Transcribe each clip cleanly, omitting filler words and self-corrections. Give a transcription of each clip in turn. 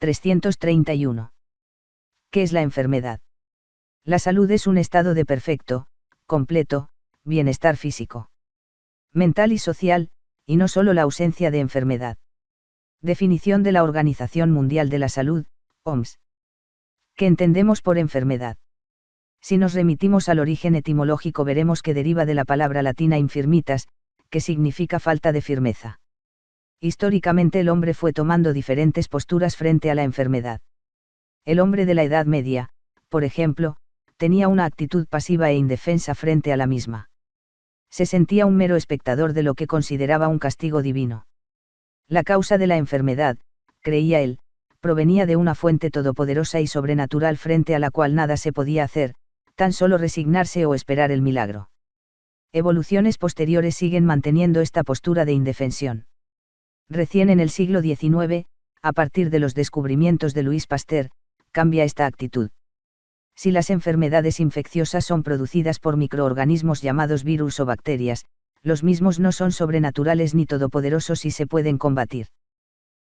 331. ¿Qué es la enfermedad? La salud es un estado de perfecto, completo, bienestar físico, mental y social, y no solo la ausencia de enfermedad. Definición de la Organización Mundial de la Salud, OMS. ¿Qué entendemos por enfermedad? Si nos remitimos al origen etimológico veremos que deriva de la palabra latina infirmitas, que significa falta de firmeza. Históricamente el hombre fue tomando diferentes posturas frente a la enfermedad. El hombre de la Edad Media, por ejemplo, tenía una actitud pasiva e indefensa frente a la misma. Se sentía un mero espectador de lo que consideraba un castigo divino. La causa de la enfermedad, creía él, provenía de una fuente todopoderosa y sobrenatural frente a la cual nada se podía hacer, tan solo resignarse o esperar el milagro. Evoluciones posteriores siguen manteniendo esta postura de indefensión. Recién en el siglo XIX, a partir de los descubrimientos de Louis Pasteur, cambia esta actitud. Si las enfermedades infecciosas son producidas por microorganismos llamados virus o bacterias, los mismos no son sobrenaturales ni todopoderosos y se pueden combatir.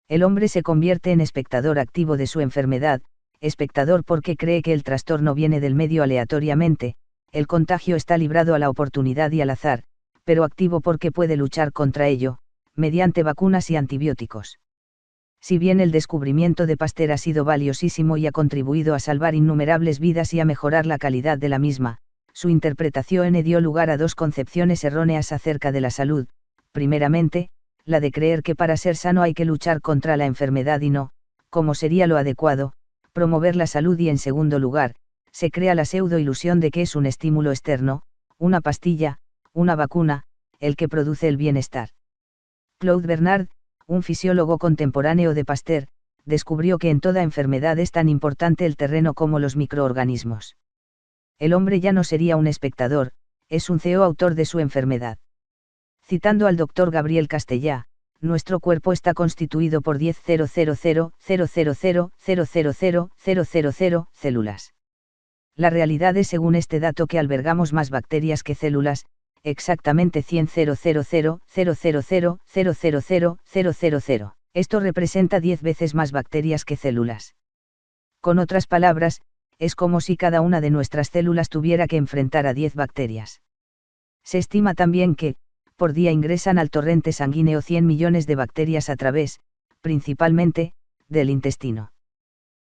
El hombre se convierte en espectador activo de su enfermedad, espectador porque cree que el trastorno viene del medio aleatoriamente, el contagio está librado a la oportunidad y al azar, pero activo porque puede luchar contra ello, mediante vacunas y antibióticos. Si bien el descubrimiento de Pasteur ha sido valiosísimo y ha contribuido a salvar innumerables vidas y a mejorar la calidad de la misma, su interpretación dio lugar a dos concepciones erróneas acerca de la salud. Primeramente, la de creer que para ser sano hay que luchar contra la enfermedad y no, como sería lo adecuado, promover la salud, y en segundo lugar, se crea la pseudo-ilusión de que es un estímulo externo, una pastilla, una vacuna, el que produce el bienestar. Claude Bernard, un fisiólogo contemporáneo de Pasteur, descubrió que en toda enfermedad es tan importante el terreno como los microorganismos. El hombre ya no sería un espectador, es un CEO autor de su enfermedad. Citando al doctor Gabriel Castellá, nuestro cuerpo está constituido por 10.000.000.000.000 células. La realidad es, según este dato, que albergamos más bacterias que células, exactamente 100.000.000.000.000. Esto representa 10 veces más bacterias que células. Con otras palabras, es como si cada una de nuestras células tuviera que enfrentar a 10 bacterias. Se estima también que, por día ingresan al torrente sanguíneo 100 millones de bacterias a través, principalmente, del intestino.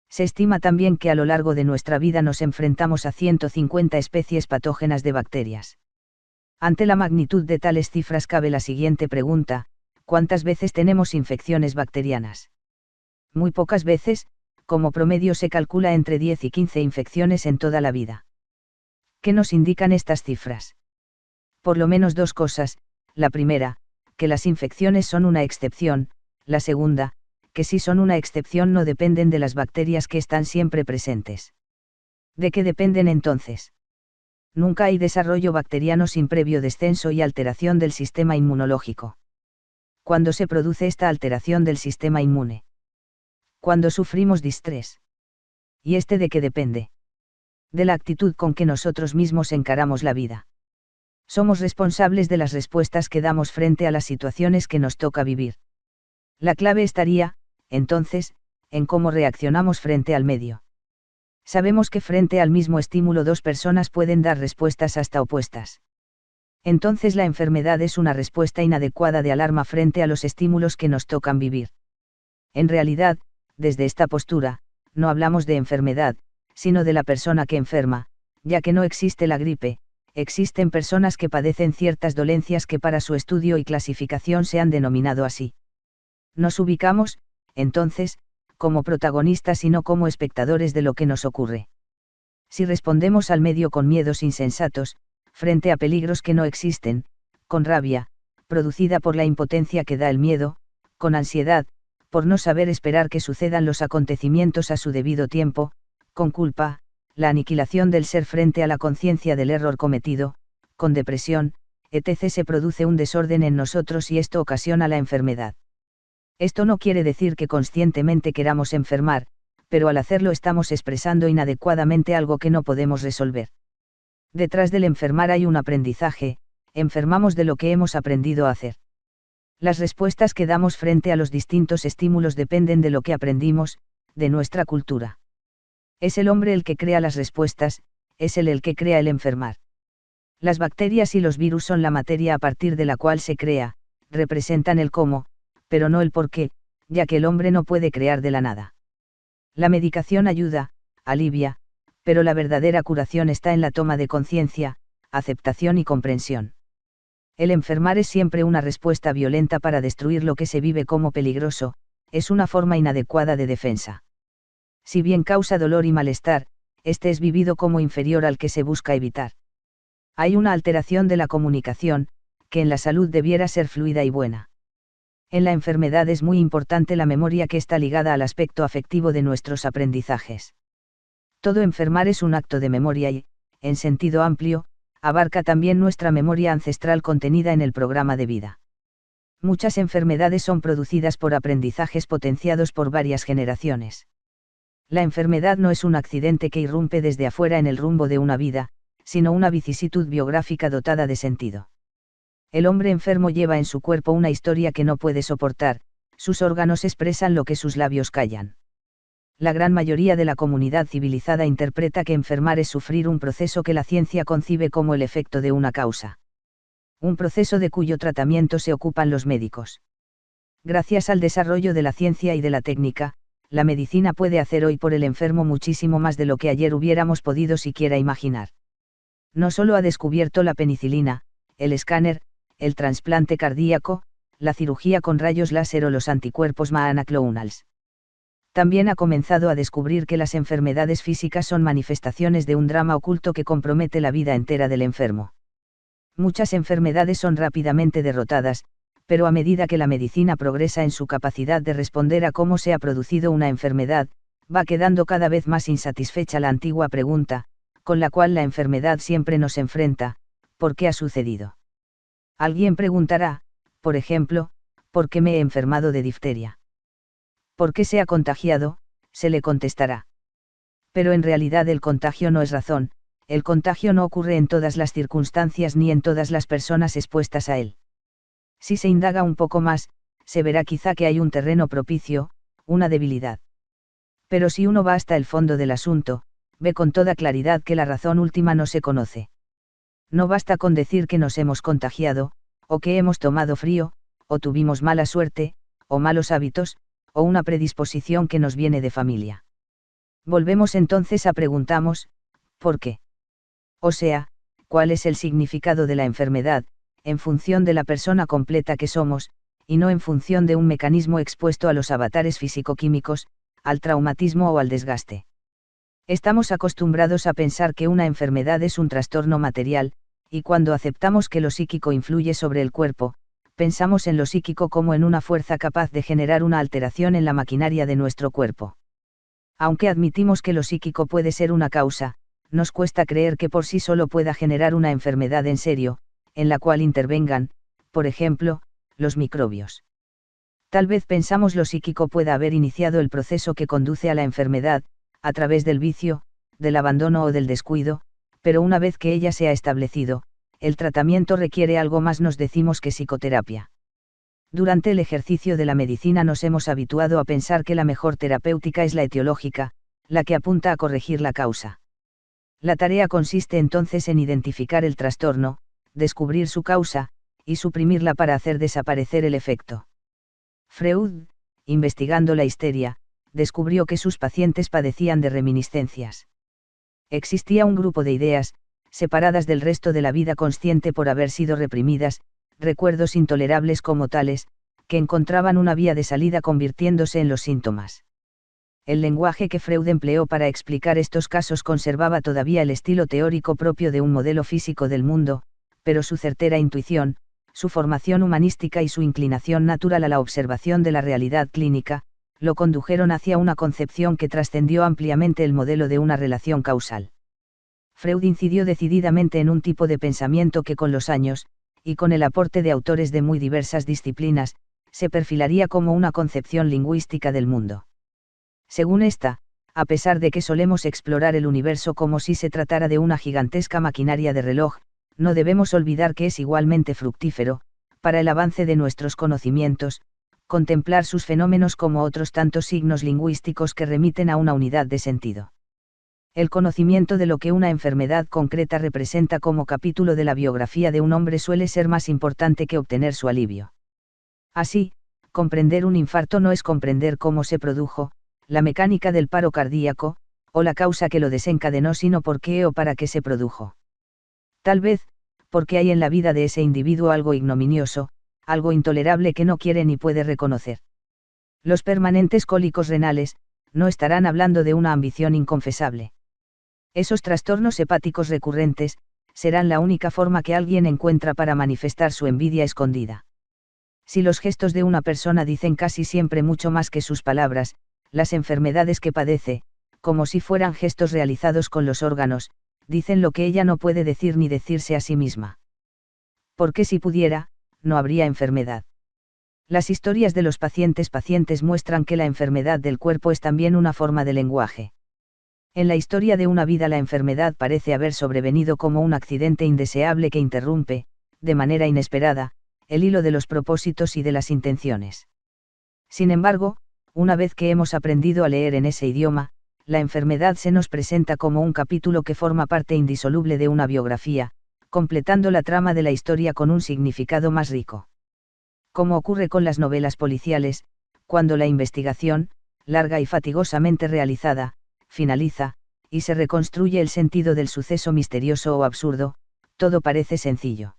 Se estima también que a lo largo de nuestra vida nos enfrentamos a 150 especies patógenas de bacterias. Ante la magnitud de tales cifras cabe la siguiente pregunta: ¿cuántas veces tenemos infecciones bacterianas? Muy pocas veces, como promedio se calcula entre 10 y 15 infecciones en toda la vida. ¿Qué nos indican estas cifras? Por lo menos dos cosas: la primera, que las infecciones son una excepción; la segunda, que si son una excepción no dependen de las bacterias que están siempre presentes. ¿De qué dependen entonces? Nunca hay desarrollo bacteriano sin previo descenso y alteración del sistema inmunológico. ¿Cuándo se produce esta alteración del sistema inmune? Cuando sufrimos distrés. ¿Y este de qué depende? De la actitud con que nosotros mismos encaramos la vida. Somos responsables de las respuestas que damos frente a las situaciones que nos toca vivir. La clave estaría, entonces, en cómo reaccionamos frente al medio. Sabemos que frente al mismo estímulo dos personas pueden dar respuestas hasta opuestas. Entonces la enfermedad es una respuesta inadecuada de alarma frente a los estímulos que nos tocan vivir. En realidad, desde esta postura, no hablamos de enfermedad, sino de la persona que enferma, ya que no existe la gripe, existen personas que padecen ciertas dolencias que para su estudio y clasificación se han denominado así. Nos ubicamos, entonces, como protagonistas y no como espectadores de lo que nos ocurre. Si respondemos al medio con miedos insensatos, frente a peligros que no existen, con rabia, producida por la impotencia que da el miedo, con ansiedad, por no saber esperar que sucedan los acontecimientos a su debido tiempo, con culpa, la aniquilación del ser frente a la conciencia del error cometido, con depresión, etc. se produce un desorden en nosotros y esto ocasiona la enfermedad. Esto no quiere decir que conscientemente queramos enfermar, pero al hacerlo estamos expresando inadecuadamente algo que no podemos resolver. Detrás del enfermar hay un aprendizaje, enfermamos de lo que hemos aprendido a hacer. Las respuestas que damos frente a los distintos estímulos dependen de lo que aprendimos, de nuestra cultura. Es el hombre el que crea las respuestas, es él el que crea el enfermar. Las bacterias y los virus son la materia a partir de la cual se crea, representan el cómo, pero no el por qué, ya que el hombre no puede crear de la nada. La medicación ayuda, alivia, pero la verdadera curación está en la toma de conciencia, aceptación y comprensión. El enfermar es siempre una respuesta violenta para destruir lo que se vive como peligroso, es una forma inadecuada de defensa. Si bien causa dolor y malestar, este es vivido como inferior al que se busca evitar. Hay una alteración de la comunicación, que en la salud debiera ser fluida y buena. En la enfermedad es muy importante la memoria que está ligada al aspecto afectivo de nuestros aprendizajes. Todo enfermar es un acto de memoria y, en sentido amplio, abarca también nuestra memoria ancestral contenida en el programa de vida. Muchas enfermedades son producidas por aprendizajes potenciados por varias generaciones. La enfermedad no es un accidente que irrumpe desde afuera en el rumbo de una vida, sino una vicisitud biográfica dotada de sentido. El hombre enfermo lleva en su cuerpo una historia que no puede soportar, sus órganos expresan lo que sus labios callan. La gran mayoría de la comunidad civilizada interpreta que enfermar es sufrir un proceso que la ciencia concibe como el efecto de una causa. Un proceso de cuyo tratamiento se ocupan los médicos. Gracias al desarrollo de la ciencia y de la técnica, la medicina puede hacer hoy por el enfermo muchísimo más de lo que ayer hubiéramos podido siquiera imaginar. No solo ha descubierto la penicilina, el escáner, el trasplante cardíaco, la cirugía con rayos láser o los anticuerpos monoclonales. También ha comenzado a descubrir que las enfermedades físicas son manifestaciones de un drama oculto que compromete la vida entera del enfermo. Muchas enfermedades son rápidamente derrotadas, pero a medida que la medicina progresa en su capacidad de responder a cómo se ha producido una enfermedad, va quedando cada vez más insatisfecha la antigua pregunta, con la cual la enfermedad siempre nos enfrenta: ¿por qué ha sucedido? Alguien preguntará, por ejemplo, ¿por qué me he enfermado de difteria? ¿Por qué se ha contagiado?, se le contestará. Pero en realidad el contagio no es razón, el contagio no ocurre en todas las circunstancias ni en todas las personas expuestas a él. Si se indaga un poco más, se verá quizá que hay un terreno propicio, una debilidad. Pero si uno va hasta el fondo del asunto, ve con toda claridad que la razón última no se conoce. No basta con decir que nos hemos contagiado, o que hemos tomado frío, o tuvimos mala suerte, o malos hábitos, o una predisposición que nos viene de familia. Volvemos entonces a preguntarnos, ¿por qué? O sea, ¿cuál es el significado de la enfermedad, en función de la persona completa que somos, y no en función de un mecanismo expuesto a los avatares físico-químicos, al traumatismo o al desgaste? Estamos acostumbrados a pensar que una enfermedad es un trastorno material, y cuando aceptamos que lo psíquico influye sobre el cuerpo, pensamos en lo psíquico como en una fuerza capaz de generar una alteración en la maquinaria de nuestro cuerpo. Aunque admitimos que lo psíquico puede ser una causa, nos cuesta creer que por sí solo pueda generar una enfermedad en serio, en la cual intervengan, por ejemplo, los microbios. Tal vez pensamos lo psíquico pueda haber iniciado el proceso que conduce a la enfermedad, a través del vicio, del abandono o del descuido, pero una vez que ella se ha establecido, el tratamiento requiere algo más, nos decimos, que psicoterapia. Durante el ejercicio de la medicina nos hemos habituado a pensar que la mejor terapéutica es la etiológica, la que apunta a corregir la causa. La tarea consiste entonces en identificar el trastorno, descubrir su causa, y suprimirla para hacer desaparecer el efecto. Freud, investigando la histeria, descubrió que sus pacientes padecían de reminiscencias. Existía un grupo de ideas, separadas del resto de la vida consciente por haber sido reprimidas, recuerdos intolerables como tales, que encontraban una vía de salida convirtiéndose en los síntomas. El lenguaje que Freud empleó para explicar estos casos conservaba todavía el estilo teórico propio de un modelo físico del mundo, pero su certera intuición, su formación humanística y su inclinación natural a la observación de la realidad clínica, lo condujeron hacia una concepción que trascendió ampliamente el modelo de una relación causal. Freud incidió decididamente en un tipo de pensamiento que con los años, y con el aporte de autores de muy diversas disciplinas, se perfilaría como una concepción lingüística del mundo. Según esta, a pesar de que solemos explorar el universo como si se tratara de una gigantesca maquinaria de reloj, no debemos olvidar que es igualmente fructífero, para el avance de nuestros conocimientos, contemplar sus fenómenos como otros tantos signos lingüísticos que remiten a una unidad de sentido. El conocimiento de lo que una enfermedad concreta representa como capítulo de la biografía de un hombre suele ser más importante que obtener su alivio. Así, comprender un infarto no es comprender cómo se produjo, la mecánica del paro cardíaco, o la causa que lo desencadenó, sino por qué o para qué se produjo. Tal vez, porque hay en la vida de ese individuo algo ignominioso, algo intolerable que no quiere ni puede reconocer. Los permanentes cólicos renales, no estarán hablando de una ambición inconfesable. Esos trastornos hepáticos recurrentes, serán la única forma que alguien encuentra para manifestar su envidia escondida. Si los gestos de una persona dicen casi siempre mucho más que sus palabras, las enfermedades que padece, como si fueran gestos realizados con los órganos, dicen lo que ella no puede decir ni decirse a sí misma. Porque si pudiera, no habría enfermedad. Las historias de los pacientes muestran que la enfermedad del cuerpo es también una forma de lenguaje. En la historia de una vida la enfermedad parece haber sobrevenido como un accidente indeseable que interrumpe, de manera inesperada, el hilo de los propósitos y de las intenciones. Sin embargo, una vez que hemos aprendido a leer en ese idioma, la enfermedad se nos presenta como un capítulo que forma parte indisoluble de una biografía, completando la trama de la historia con un significado más rico. Como ocurre con las novelas policiales, cuando la investigación, larga y fatigosamente realizada, finaliza, y se reconstruye el sentido del suceso misterioso o absurdo, todo parece sencillo.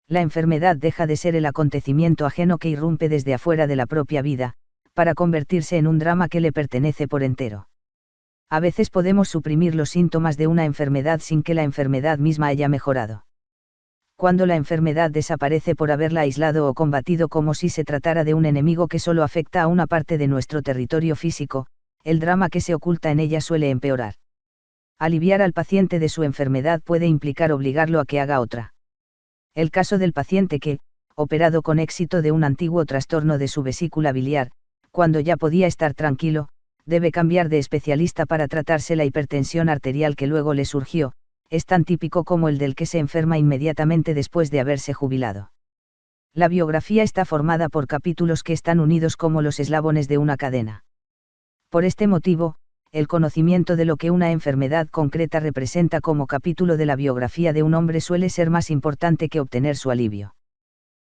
La enfermedad deja de ser el acontecimiento ajeno que irrumpe desde afuera de la propia vida, para convertirse en un drama que le pertenece por entero. A veces podemos suprimir los síntomas de una enfermedad sin que la enfermedad misma haya mejorado. Cuando la enfermedad desaparece por haberla aislado o combatido como si se tratara de un enemigo que solo afecta a una parte de nuestro territorio físico, el drama que se oculta en ella suele empeorar. Aliviar al paciente de su enfermedad puede implicar obligarlo a que haga otra. El caso del paciente que, operado con éxito de un antiguo trastorno de su vesícula biliar, cuando ya podía estar tranquilo, debe cambiar de especialista para tratarse la hipertensión arterial que luego le surgió, es tan típico como el del que se enferma inmediatamente después de haberse jubilado. La biografía está formada por capítulos que están unidos como los eslabones de una cadena. Por este motivo, el conocimiento de lo que una enfermedad concreta representa como capítulo de la biografía de un hombre suele ser más importante que obtener su alivio.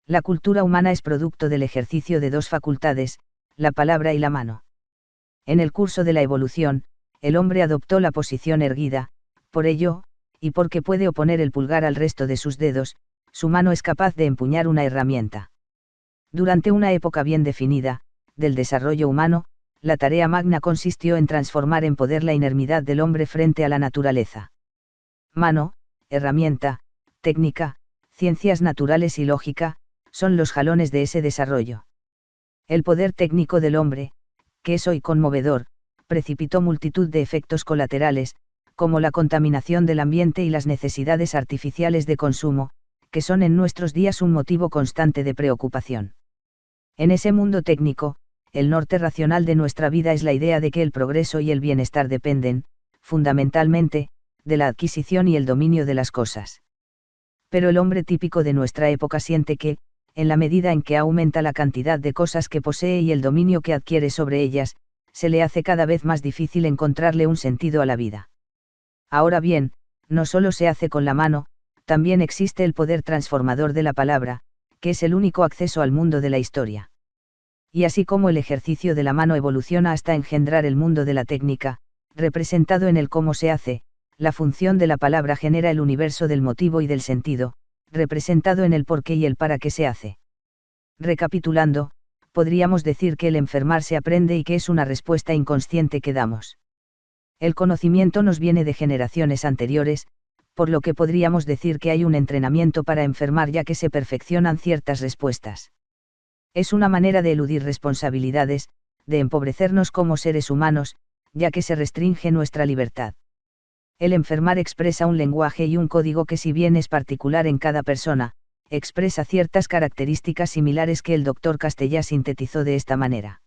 La cultura humana es producto del ejercicio de dos facultades, la palabra y la mano. En el curso de la evolución, el hombre adoptó la posición erguida, por ello, y porque puede oponer el pulgar al resto de sus dedos, su mano es capaz de empuñar una herramienta. Durante una época bien definida, del desarrollo humano, la tarea magna consistió en transformar en poder la inermidad del hombre frente a la naturaleza. Mano, herramienta, técnica, ciencias naturales y lógica, son los jalones de ese desarrollo. El poder técnico del hombre, que es hoy conmovedor, precipitó multitud de efectos colaterales, como la contaminación del ambiente y las necesidades artificiales de consumo, que son en nuestros días un motivo constante de preocupación. En ese mundo técnico, el norte racional de nuestra vida es la idea de que el progreso y el bienestar dependen, fundamentalmente, de la adquisición y el dominio de las cosas. Pero el hombre típico de nuestra época siente que, en la medida en que aumenta la cantidad de cosas que posee y el dominio que adquiere sobre ellas, se le hace cada vez más difícil encontrarle un sentido a la vida. Ahora bien, no solo se hace con la mano, también existe el poder transformador de la palabra, que es el único acceso al mundo de la historia. Y así como el ejercicio de la mano evoluciona hasta engendrar el mundo de la técnica, representado en el cómo se hace, la función de la palabra genera el universo del motivo y del sentido, representado en el por qué y el para qué se hace. Recapitulando, podríamos decir que el enfermar se aprende y que es una respuesta inconsciente que damos. El conocimiento nos viene de generaciones anteriores, por lo que podríamos decir que hay un entrenamiento para enfermar ya que se perfeccionan ciertas respuestas. Es una manera de eludir responsabilidades, de empobrecernos como seres humanos, ya que se restringe nuestra libertad. El enfermar expresa un lenguaje y un código que si bien es particular en cada persona, expresa ciertas características similares que el doctor Castellá sintetizó de esta manera.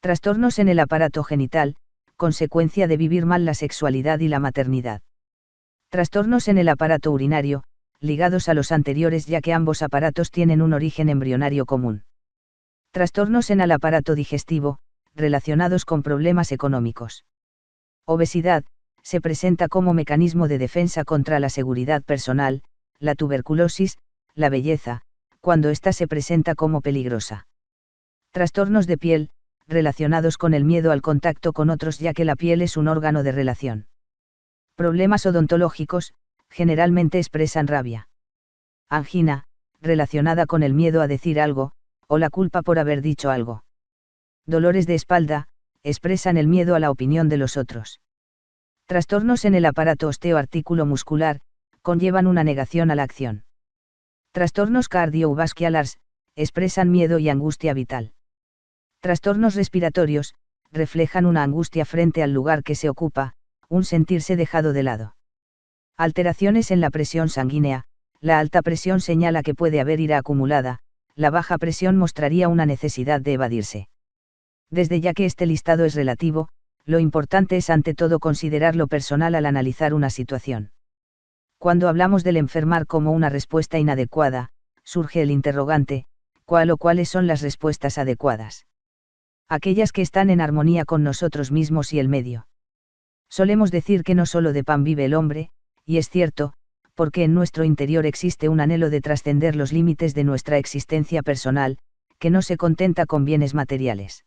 Trastornos en el aparato genital, consecuencia de vivir mal la sexualidad y la maternidad. Trastornos en el aparato urinario, ligados a los anteriores ya que ambos aparatos tienen un origen embrionario común. Trastornos en el aparato digestivo, relacionados con problemas económicos. Obesidad, se presenta como mecanismo de defensa contra la seguridad personal, la tuberculosis, la belleza, cuando ésta se presenta como peligrosa. Trastornos de piel, relacionados con el miedo al contacto con otros ya que la piel es un órgano de relación. Problemas odontológicos, generalmente expresan rabia. Angina, relacionada con el miedo a decir algo, o la culpa por haber dicho algo. Dolores de espalda, expresan el miedo a la opinión de los otros. Trastornos en el aparato osteoarticulo muscular, conllevan una negación a la acción. Trastornos cardiovasculares, expresan miedo y angustia vital. Trastornos respiratorios, reflejan una angustia frente al lugar que se ocupa, un sentirse dejado de lado. Alteraciones en la presión sanguínea, la alta presión señala que puede haber ira acumulada, la baja presión mostraría una necesidad de evadirse. Desde ya que este listado es relativo, lo importante es ante todo considerar lo personal al analizar una situación. Cuando hablamos del enfermar como una respuesta inadecuada, surge el interrogante, ¿cuál o cuáles son las respuestas adecuadas? Aquellas que están en armonía con nosotros mismos y el medio. Solemos decir que no solo de pan vive el hombre, y es cierto, porque en nuestro interior existe un anhelo de trascender los límites de nuestra existencia personal, que no se contenta con bienes materiales.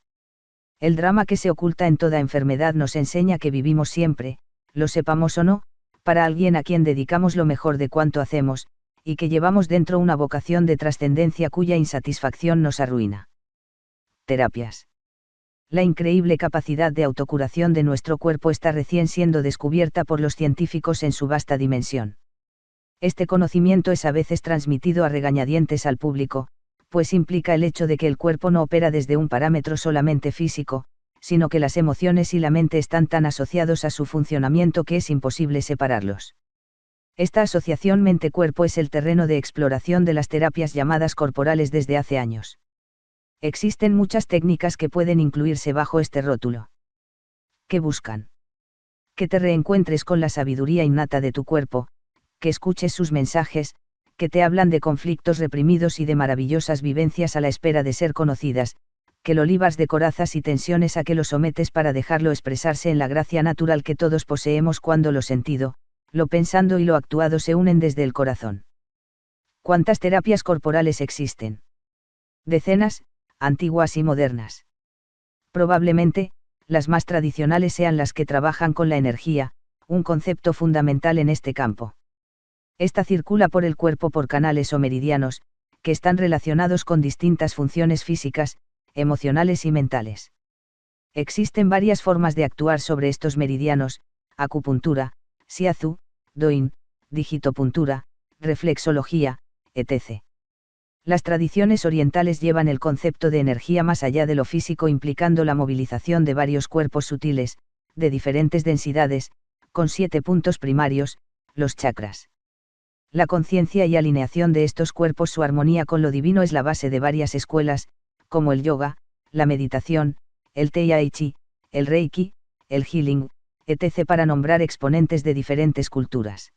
El drama que se oculta en toda enfermedad nos enseña que vivimos siempre, lo sepamos o no, para alguien a quien dedicamos lo mejor de cuanto hacemos, y que llevamos dentro una vocación de trascendencia cuya insatisfacción nos arruina. Terapias. La increíble capacidad de autocuración de nuestro cuerpo está recién siendo descubierta por los científicos en su vasta dimensión. Este conocimiento es a veces transmitido a regañadientes al público, pues implica el hecho de que el cuerpo no opera desde un parámetro solamente físico, sino que las emociones y la mente están tan asociados a su funcionamiento que es imposible separarlos. Esta asociación mente-cuerpo es el terreno de exploración de las terapias llamadas corporales desde hace años. Existen muchas técnicas que pueden incluirse bajo este rótulo. ¿Qué buscan? Que te reencuentres con la sabiduría innata de tu cuerpo, que escuches sus mensajes, que te hablan de conflictos reprimidos y de maravillosas vivencias a la espera de ser conocidas, que lo libras de corazas y tensiones a que lo sometes para dejarlo expresarse en la gracia natural que todos poseemos cuando lo sentido, lo pensando y lo actuado se unen desde el corazón. ¿Cuántas terapias corporales existen? Decenas, antiguas y modernas. Probablemente, las más tradicionales sean las que trabajan con la energía, un concepto fundamental en este campo. Esta circula por el cuerpo por canales o meridianos, que están relacionados con distintas funciones físicas, emocionales y mentales. Existen varias formas de actuar sobre estos meridianos: acupuntura, shiatsu, doin, digitopuntura, reflexología, etc. Las tradiciones orientales llevan el concepto de energía más allá de lo físico, implicando la movilización de varios cuerpos sutiles, de diferentes densidades, con 7 puntos primarios, los chakras. La conciencia y alineación de estos cuerpos, su armonía con lo divino, es la base de varias escuelas, como el yoga, la meditación, el tai chi, el reiki, el healing, etc., para nombrar exponentes de diferentes culturas.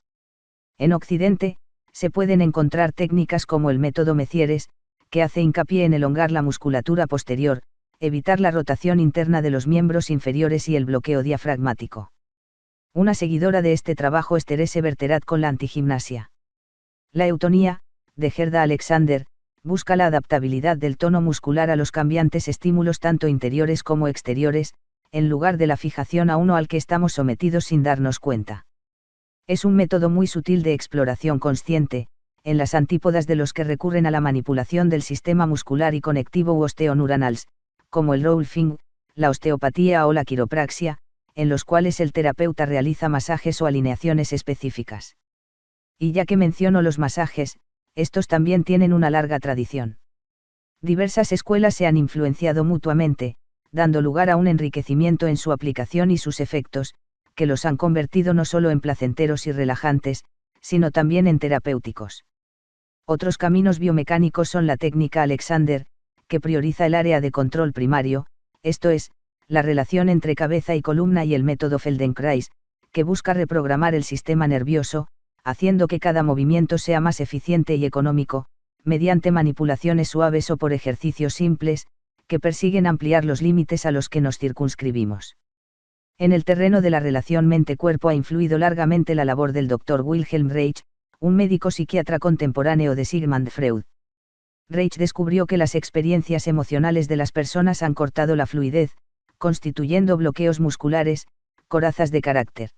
En Occidente, se pueden encontrar técnicas como el método Mecieres, que hace hincapié en elongar la musculatura posterior, evitar la rotación interna de los miembros inferiores y el bloqueo diafragmático. Una seguidora de este trabajo es Therese Berterat con la antigimnasia. La eutonía, de Gerda Alexander, busca la adaptabilidad del tono muscular a los cambiantes estímulos tanto interiores como exteriores, en lugar de la fijación a uno al que estamos sometidos sin darnos cuenta. Es un método muy sutil de exploración consciente, en las antípodas de los que recurren a la manipulación del sistema muscular y conectivo u osteoneuronals, como el rolfing, la osteopatía o la quiropraxia, en los cuales el terapeuta realiza masajes o alineaciones específicas. Y ya que menciono los masajes, estos también tienen una larga tradición. Diversas escuelas se han influenciado mutuamente, dando lugar a un enriquecimiento en su aplicación y sus efectos, que los han convertido no solo en placenteros y relajantes, sino también en terapéuticos. Otros caminos biomecánicos son la técnica Alexander, que prioriza el área de control primario, esto es, la relación entre cabeza y columna, y el método Feldenkrais, que busca reprogramar el sistema nervioso, haciendo que cada movimiento sea más eficiente y económico, mediante manipulaciones suaves o por ejercicios simples, que persiguen ampliar los límites a los que nos circunscribimos. En el terreno de la relación mente-cuerpo ha influido largamente la labor del Dr. Wilhelm Reich, un médico psiquiatra contemporáneo de Sigmund Freud. Reich descubrió que las experiencias emocionales de las personas han cortado la fluidez, constituyendo bloqueos musculares, corazas de carácter.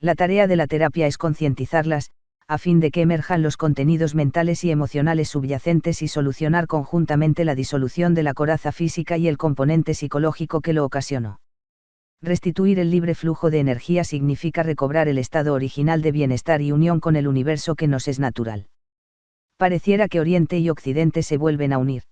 La tarea de la terapia es concientizarlas, a fin de que emerjan los contenidos mentales y emocionales subyacentes y solucionar conjuntamente la disolución de la coraza física y el componente psicológico que lo ocasionó. Restituir el libre flujo de energía significa recobrar el estado original de bienestar y unión con el universo que nos es natural. Pareciera que Oriente y Occidente se vuelven a unir.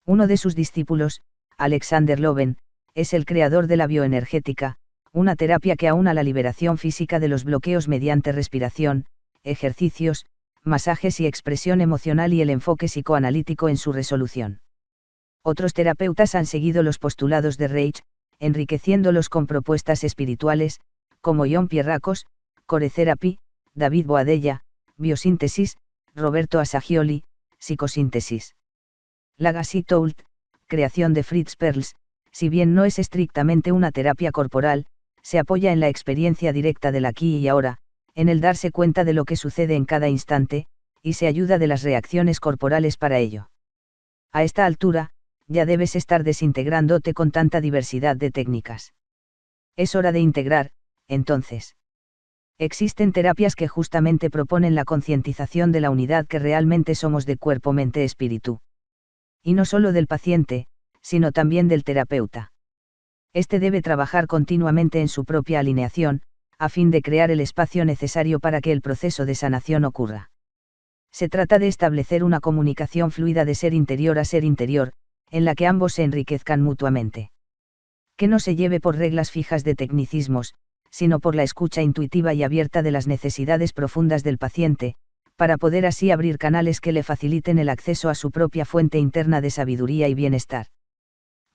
Uno de sus discípulos, Alexander Loven, es el creador de la bioenergética, una terapia que aúna la liberación física de los bloqueos mediante respiración, ejercicios, masajes y expresión emocional y el enfoque psicoanalítico en su resolución. Otros terapeutas han seguido los postulados de Reich, enriqueciéndolos con propuestas espirituales, como John Pierracos, Core Therapy, David Boadella, biosíntesis, Roberto Assagioli, psicosíntesis. Legacy Toult, creación de Fritz Perls, si bien no es estrictamente una terapia corporal, se apoya en la experiencia directa del aquí y ahora, en el darse cuenta de lo que sucede en cada instante, y se ayuda de las reacciones corporales para ello. A esta altura, ya debes estar desintegrándote con tanta diversidad de técnicas. Es hora de integrar, entonces. Existen terapias que justamente proponen la concientización de la unidad que realmente somos de cuerpo, mente, espíritu. Y no solo del paciente, sino también del terapeuta. Este debe trabajar continuamente en su propia alineación, a fin de crear el espacio necesario para que el proceso de sanación ocurra. Se trata de establecer una comunicación fluida de ser interior a ser interior, en la que ambos se enriquezcan mutuamente. Que no se lleve por reglas fijas de tecnicismos, sino por la escucha intuitiva y abierta de las necesidades profundas del paciente, para poder así abrir canales que le faciliten el acceso a su propia fuente interna de sabiduría y bienestar.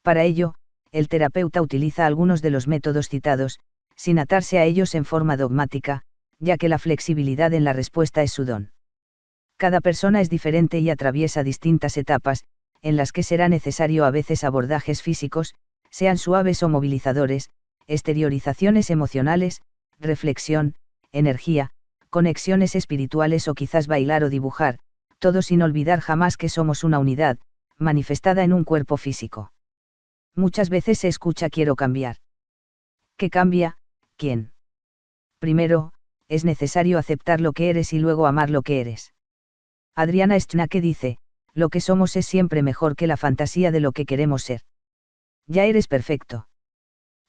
Para ello, el terapeuta utiliza algunos de los métodos citados, sin atarse a ellos en forma dogmática, ya que la flexibilidad en la respuesta es su don. Cada persona es diferente y atraviesa distintas etapas, en las que será necesario a veces abordajes físicos, sean suaves o movilizadores, exteriorizaciones emocionales, reflexión, energía, conexiones espirituales o quizás bailar o dibujar, todo sin olvidar jamás que somos una unidad, manifestada en un cuerpo físico. Muchas veces se escucha quiero cambiar. ¿Qué cambia? ¿Quién? Primero, es necesario aceptar lo que eres y luego amar lo que eres. Adriana Schnake dice, lo que somos es siempre mejor que la fantasía de lo que queremos ser. Ya eres perfecto.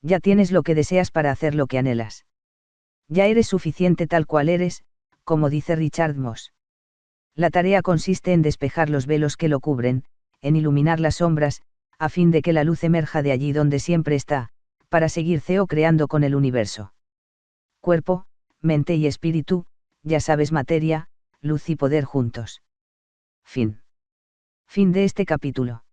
Ya tienes lo que deseas para hacer lo que anhelas. Ya eres suficiente tal cual eres, como dice Richard Moss. La tarea consiste en despejar los velos que lo cubren, en iluminar las sombras, a fin de que la luz emerja de allí donde siempre está, para seguir creando con el universo. Cuerpo, mente y espíritu, ya sabes, materia, luz y poder juntos. Fin. Fin de este capítulo.